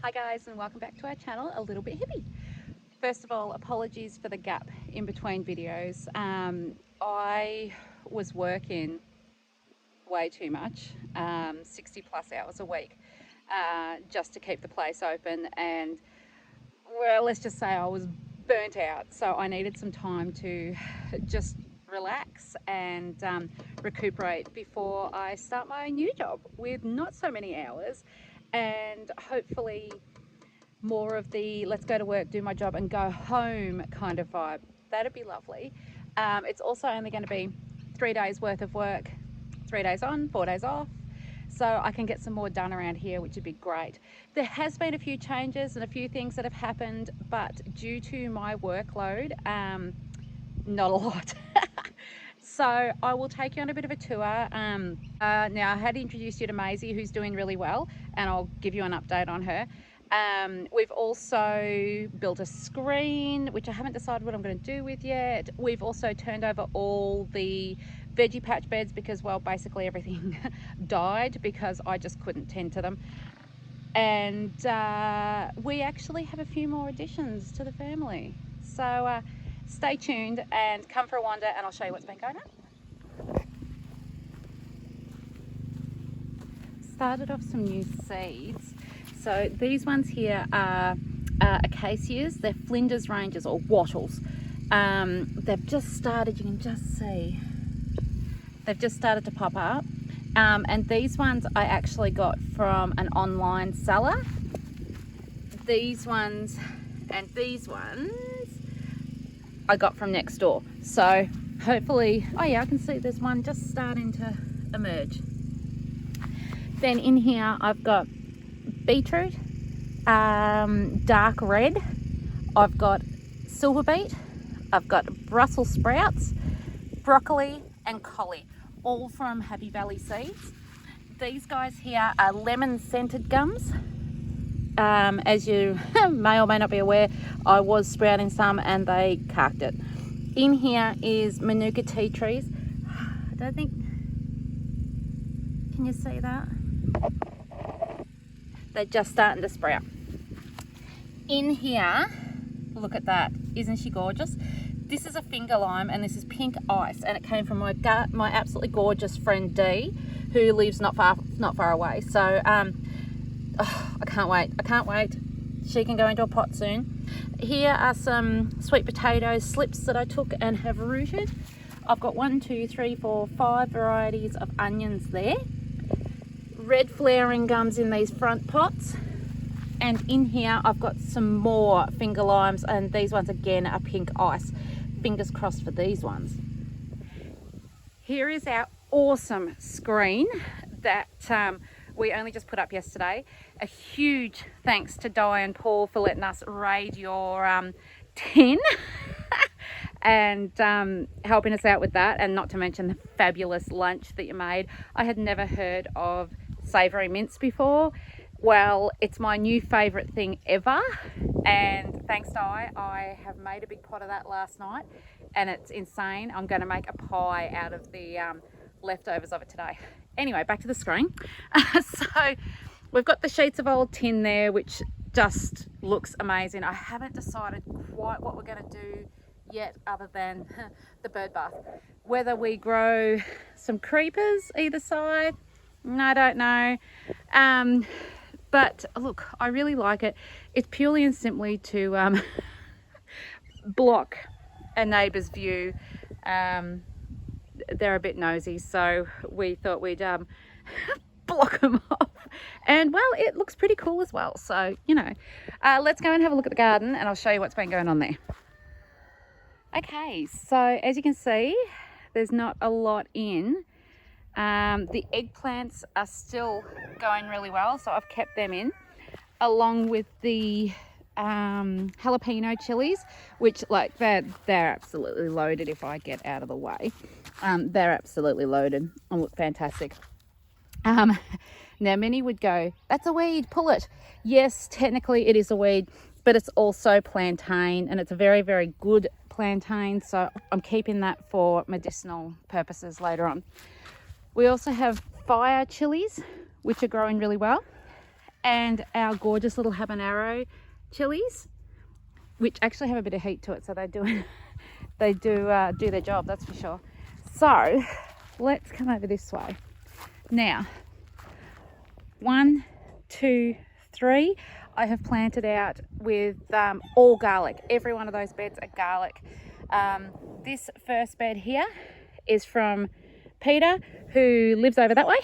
Hi guys, and welcome back to our channel, A Little Bit Hippie. First of all, apologies for the gap in between videos. I was working way too much, 60 plus hours a week, just to keep the place open, and well, let's just say I was burnt out, so I needed some time to just relax and recuperate before I start my new job with not so many hours and hopefully more of the let's go to work, do my job and go home kind of vibe. That'd be lovely. It's also only going to be 3 days worth of work, 3 days on, 4 days off, so I can get some more done around here, which would be great. There has been a few changes and a few things that have happened, but due to my workload, not a lot. So I will take you on a bit of a tour. Now I had introduced you to Maisie, who's doing really well, and I'll give you an update on her. We've also built a screen, which I haven't decided what I'm going to do with yet. We've also turned over all the veggie patch beds because, well, basically everything died because I just couldn't tend to them. And we actually have a few more additions to the family. So stay tuned and come for a wander and I'll show you what's been going on. Started off some new seeds. So these ones here are acacias. They're Flinders ranges or wattles. They've just started, you can just see, they've just started to pop up. And these ones I actually got from an online seller. These ones and these ones I got from next door. So hopefully, oh yeah, I can see there's one just starting to emerge. Then in here I've got beetroot, dark red, I've got silver beet, I've got Brussels sprouts, broccoli and collie, all from Happy Valley Seeds. These guys here are lemon scented gums. As you may or may not be aware, I was sprouting some and they carked it. In here is Manuka tea trees. I don't think, can you see that? They're just starting to sprout. In here, look at that, isn't she gorgeous? This is a finger lime and this is pink ice, and it came from my absolutely gorgeous friend Dee, who lives not far away. So I can't wait. She can go into a pot soon. Here are some sweet potato slips that I took and have rooted. I've got 1, 2, 3, 4, 5 varieties of onions there. Red flowering gums in these front pots, and in here I've got some more finger limes, and these ones again are pink ice. Fingers crossed for these ones. Here is our awesome screen that we only just put up yesterday. A huge thanks to Di and Paul for letting us raid your tin and helping us out with that, and not to mention the fabulous lunch that you made. I had never heard of savoury mince before. Well, it's my new favourite thing ever, and thanks Di, I have made a big pot of that last night and it's insane. I'm going to make a pie out of the leftovers of it today. Anyway, back to the screen. So we've got the sheets of old tin there, which just looks amazing. I haven't decided quite what we're going to do yet, other than the bird bath. Whether we grow some creepers either side, I don't know. But look, I really like it. It's purely and simply to block a neighbour's view. They're a bit nosy, so we thought we'd block them off. And well, it looks pretty cool as well. So, you know, let's go and have a look at the garden and I'll show you what's been going on there. Okay, so as you can see, there's not a lot in. The eggplants are still going really well, so I've kept them in, along with the jalapeno chilies, which like they're absolutely loaded. If I get out of the way, they're absolutely loaded and look fantastic. Now many would go, that's a weed, pull it. Yes, technically it is a weed, but it's also plantain, and it's a very, very good plantain, so I'm keeping that for medicinal purposes later on. We also have fire chilies, which are growing really well, and our gorgeous little habanero chilies, which actually have a bit of heat to it, so they do their job, that's for sure. So let's come over this way now. 1, 2, 3, I have planted out with all garlic. Every one of those beds are garlic. This first bed here is from Peter, who lives over that way.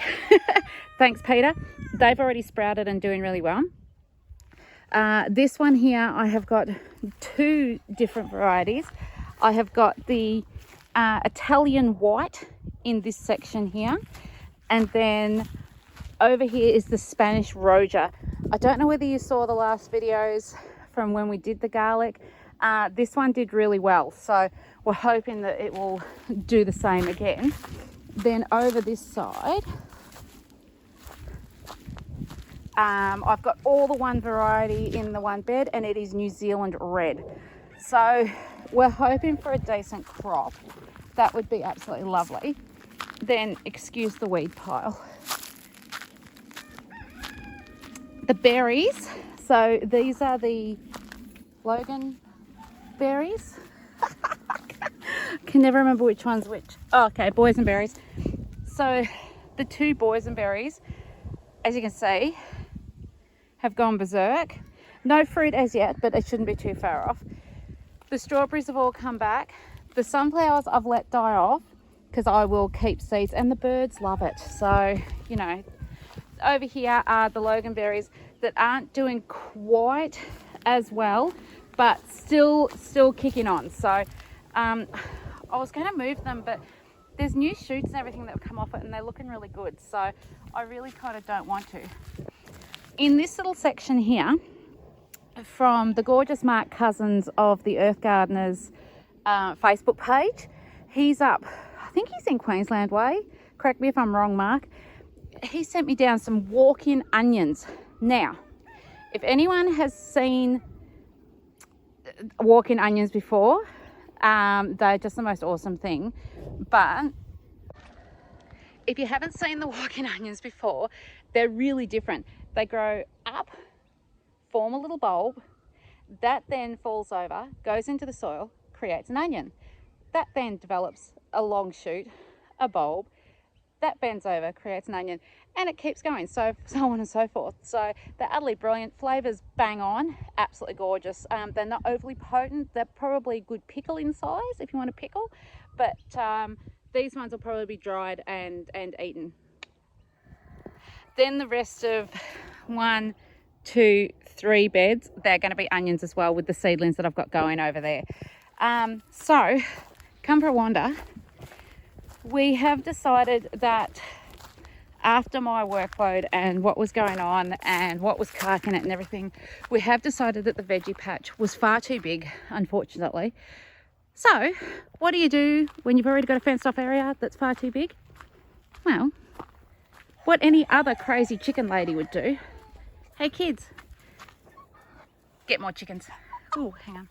Thanks, Peter. They've already sprouted and doing really well. This one here, I have got 2 different varieties. I have got the Italian white in this section here, and then over here is the Spanish Roja. I don't know whether you saw the last videos from when we did the garlic. This one did really well, so we're hoping that it will do the same again. Then over this side, I've got all the one variety in the one bed, and it is New Zealand Red. So we're hoping for a decent crop. That would be absolutely lovely. Then excuse the weed pile. The berries, so these are the Logan berries. Can never remember which one's which. Oh, okay, boysenberries. So the 2 boysenberries, as you can see, have gone berserk. No fruit as yet, but it shouldn't be too far off. The strawberries have all come back. The sunflowers I've let die off because I will keep seeds, and the birds love it. So, you know, over here are the loganberries that aren't doing quite as well, but still kicking on. So I was going to move them, but there's new shoots and everything that have come off it, and they're looking really good. So I really kind of don't want to. In this little section here, from the gorgeous Mark Cousins of the Earth Gardeners Facebook page, he's up, I think he's in Queensland Way. Correct me if I'm wrong, Mark. He sent me down some walk-in onions. Now, if anyone has seen walk-in onions before, they're just the most awesome thing. But if you haven't seen the walk-in onions before, they're really different. They grow up, form a little bulb, that then falls over, goes into the soil, creates an onion. That then develops a long shoot, a bulb, that bends over, creates an onion, and it keeps going, so on and so forth. So they're utterly brilliant. Flavors bang on, absolutely gorgeous. They're not overly potent. They're probably a good pickle in size if you want to pickle, but these ones will probably be dried and eaten. Then the rest of 1, 2, 3 beds, they're going to be onions as well, with the seedlings that I've got going over there. So come for a wander. We have decided that after my workload and what was going on and what was carking it and everything, we have decided that the veggie patch was far too big, unfortunately. So what do you do when you've already got a fenced off area that's far too big? Well, what any other crazy chicken lady would do. Hey kids, get more chickens. Oh, hang on.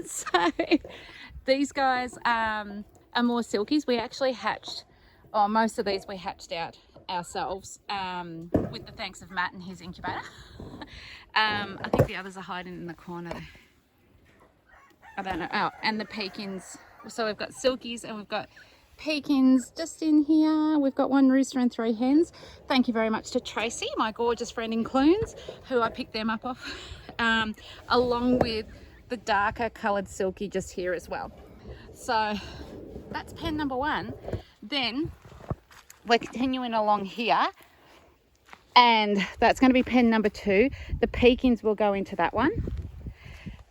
So these guys are more silkies. We actually hatched, or most of these we hatched out ourselves with the thanks of Matt and his incubator. I think the others are hiding in the corner. I don't know. Oh, and the Pekins. So we've got silkies and we've got Pekins just in here. We've got 1 rooster and 3 hens. Thank you very much to Tracy, my gorgeous friend in Clunes, who I picked them up off, along with the darker coloured silky just here as well. So that's pen number 1. Then we're continuing along here, and that's going to be pen number 2. The Pekins will go into that one.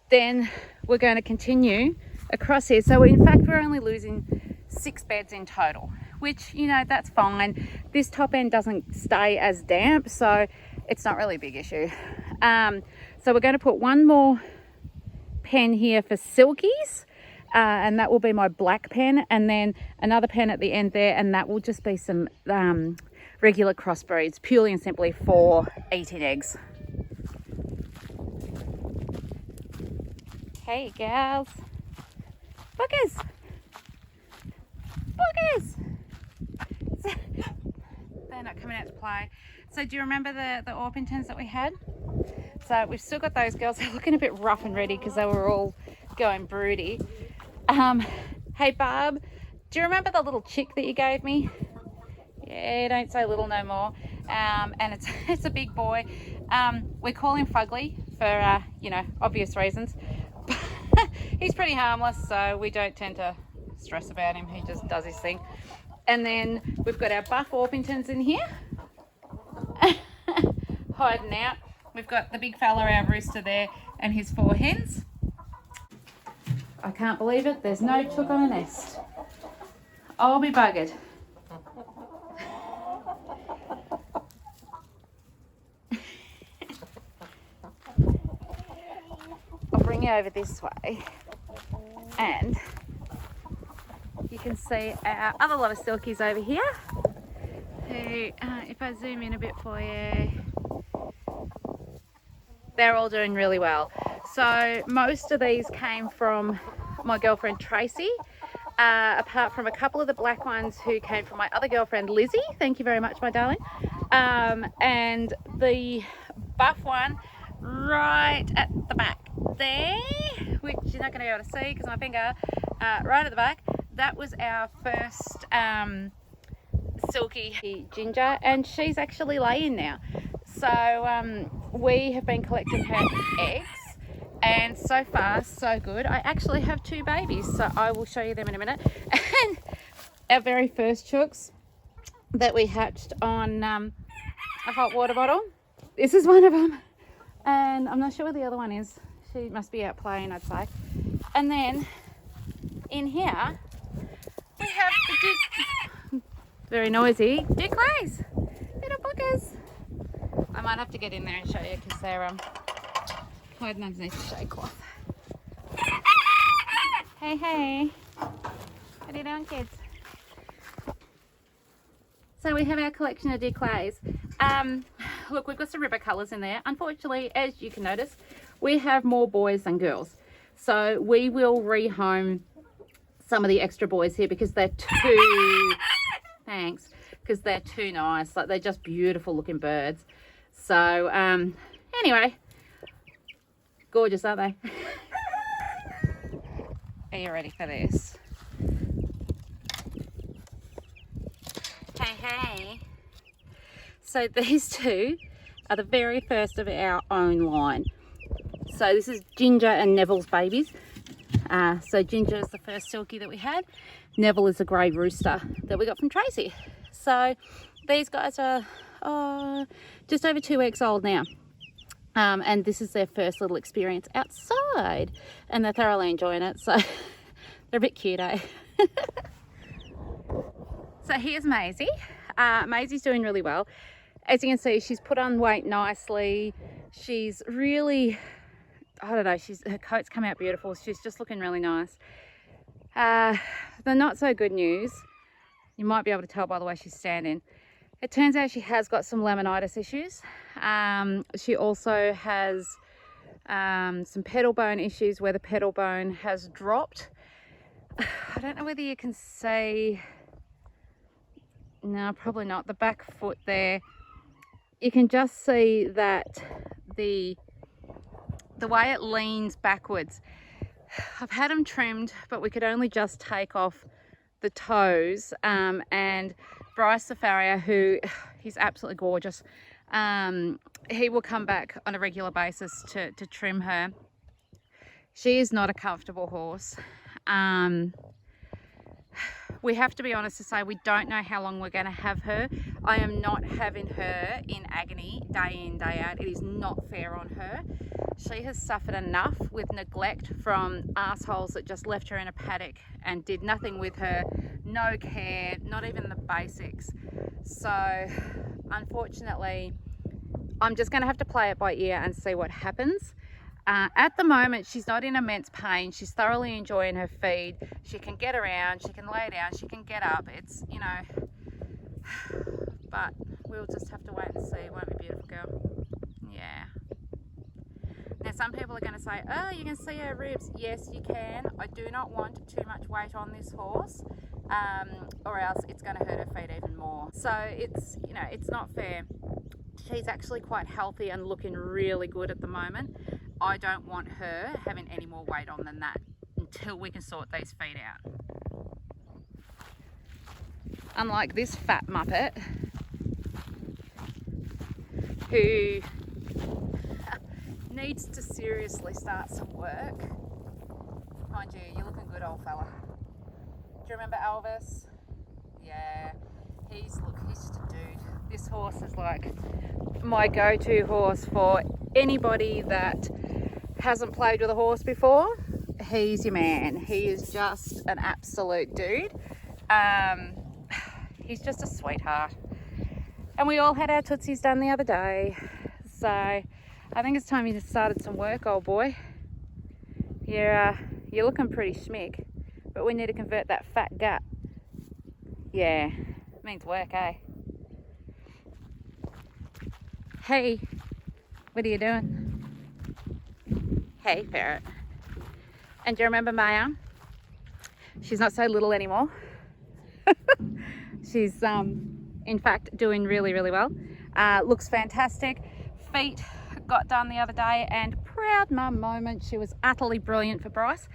Then we're going to continue across here. So in fact, we're only losing 6 beds in total, which, you know, that's fine. This top end doesn't stay as damp, so it's not really a big issue. So we're going to put 1 more pen here for silkies, and that will be my black pen, and then another pen at the end there, and that will just be some regular crossbreeds, purely and simply for eating eggs. Hey gals, boogers, boogers. They're not coming out out to play. So do you remember the Orpingtons that we had? So we've still got those girls. They're looking a bit rough and ready because they were all going broody. Hey Barb, do you remember the little chick that you gave me? Yeah, don't say little no more. And it's a big boy. We call him Fugly for you know, obvious reasons. He's pretty harmless, so we don't tend to stress about him. He just does his thing. And then we've got our buff Orpingtons in here hiding out. We've got the big fella, our rooster there, and his 4 hens. I can't believe it, there's no chook on a nest. I'll be buggered. I'll bring you over this way, and you can see our other lot of silkies over here, who, if I zoom in a bit for you, they're all doing really well. So most of these came from my girlfriend Tracy, apart from a couple of the black ones who came from my other girlfriend Lizzie. Thank you very much, my darling. And the buff one right at the back there, which you're not going to be able to see because my finger, right at the back, that was our first silky Ginger, and she's actually laying now. So we have been collecting her eggs, and so far so good. I actually have 2 babies, so I will show you them in a minute. And our very first chooks that we hatched on a hot water bottle, this is one of them, and I'm not sure where the other one is. She must be out playing, I'd say. And then in here we have the very noisy Duclays, little buggers. I might have to get in there and show you because they're hiding underneath the shade cloth. Hey, hey. What are you doing, kids? So we have our collection of Duclays. Look, we've got some ripper colours in there. Unfortunately, as you can notice, we have more boys than girls. So we will rehome some of the extra boys here because they're too... Thanks. Because they're too nice. Like, they're just beautiful looking birds. So, anyway, gorgeous, aren't they? Are you ready for this? Hey, hey. So these 2 are the very first of our own line. So this is Ginger and Neville's babies. So Ginger is the first silky that we had. Neville is a grey rooster that we got from Tracy. So these guys are just over 2 weeks old now. And this is their first little experience outside, and they're thoroughly enjoying it. So they're a bit cute, eh? So here's Maisie. Maisie's doing really well. As you can see, she's put on weight nicely. She's really, I don't know, her coat's come out beautiful. She's just looking really nice. The not so good news, you might be able to tell by the way she's standing. It turns out she has got some laminitis issues. She also has some pedal bone issues where the pedal bone has dropped. I don't know whether you can see, no, probably not, the back foot there. You can just see that the way it leans backwards. I've had them trimmed, but we could only just take off the toes, and Bryce the farrier, who he's absolutely gorgeous, he will come back on a regular basis to trim her. She is not a comfortable horse. We have to be honest to say we don't know how long we're going to have her. I am not having her in agony day in, day out. It is not fair on her. She has suffered enough with neglect from assholes that just left her in a paddock and did nothing with her. No care, not even the basics. So unfortunately, I'm just going to have to play it by ear and see what happens. At the moment, she's not in immense pain. She's thoroughly enjoying her feed. She can get around, she can lay down, she can get up. It's, you know, but we'll just have to wait and see, won't we, beautiful girl? Yeah. Now, some people are going to say, oh, you can see her ribs. Yes, you can. I do not want too much weight on this horse. or else it's going to hurt her feet even more. So it's, you know, it's not fair. She's actually quite healthy and looking really good at the moment. I don't want her having any more weight on than that until we can sort these feet out. Unlike this fat muppet who needs to seriously start some work. Mind you, you're looking good, old fella. Do you remember Elvis? Yeah, he's just a dude. This horse is like my go-to horse for anybody that hasn't played with a horse before. He's your man. He is just an absolute dude. He's just a sweetheart. And we all had our tootsies done the other day. So I think it's time you started some work, old boy. You're looking pretty schmick, but we need to convert that fat gut. Yeah, means work, eh? Hey, what are you doing? Hey, ferret. And do you remember Maya? She's not so little anymore. She's in fact doing really, really well. Looks fantastic. Feet got done the other day, and proud mum moment. She was utterly brilliant for Bryce.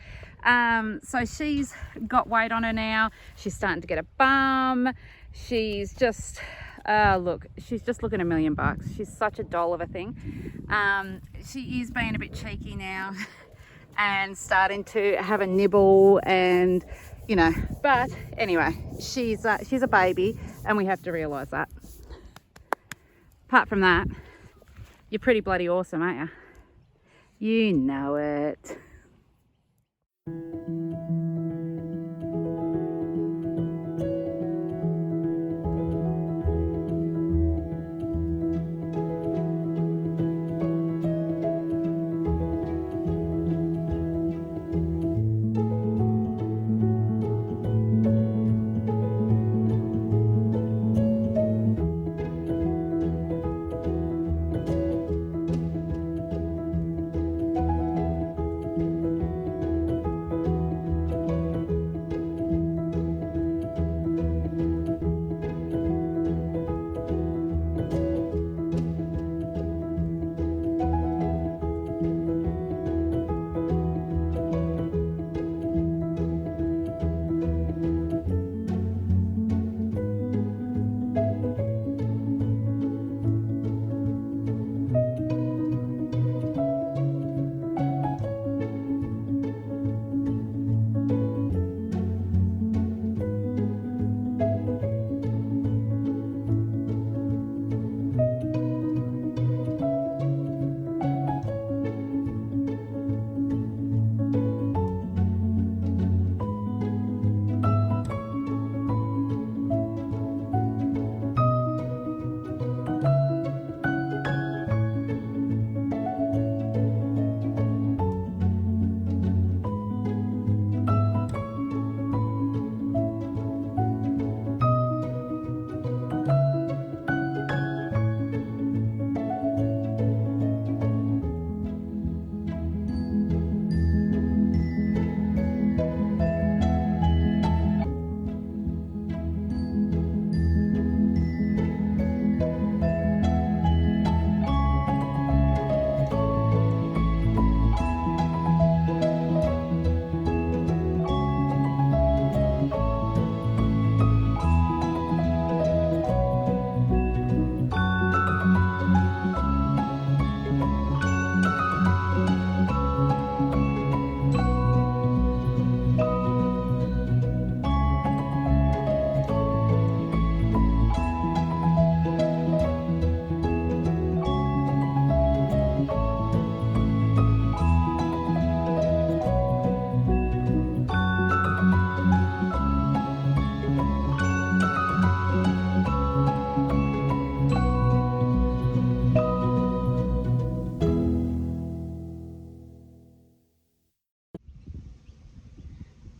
So she's got weight on her now. She's starting to get a bum. She's just look, she's just looking $1,000,000. She's such a doll of a thing. She is being a bit cheeky now and starting to have a nibble, and you know, but anyway, she's a baby, and we have to realise that. Apart from that, you're pretty bloody awesome, aren't you? You know it.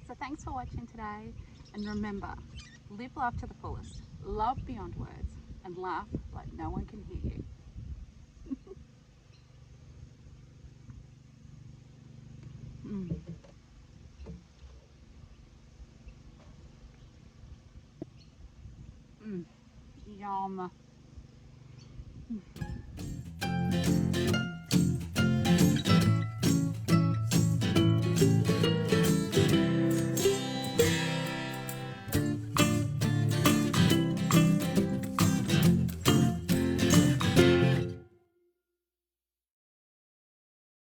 So thanks for watching today, and remember, live life to the fullest, love beyond words, and laugh like no one can hear you. Yum.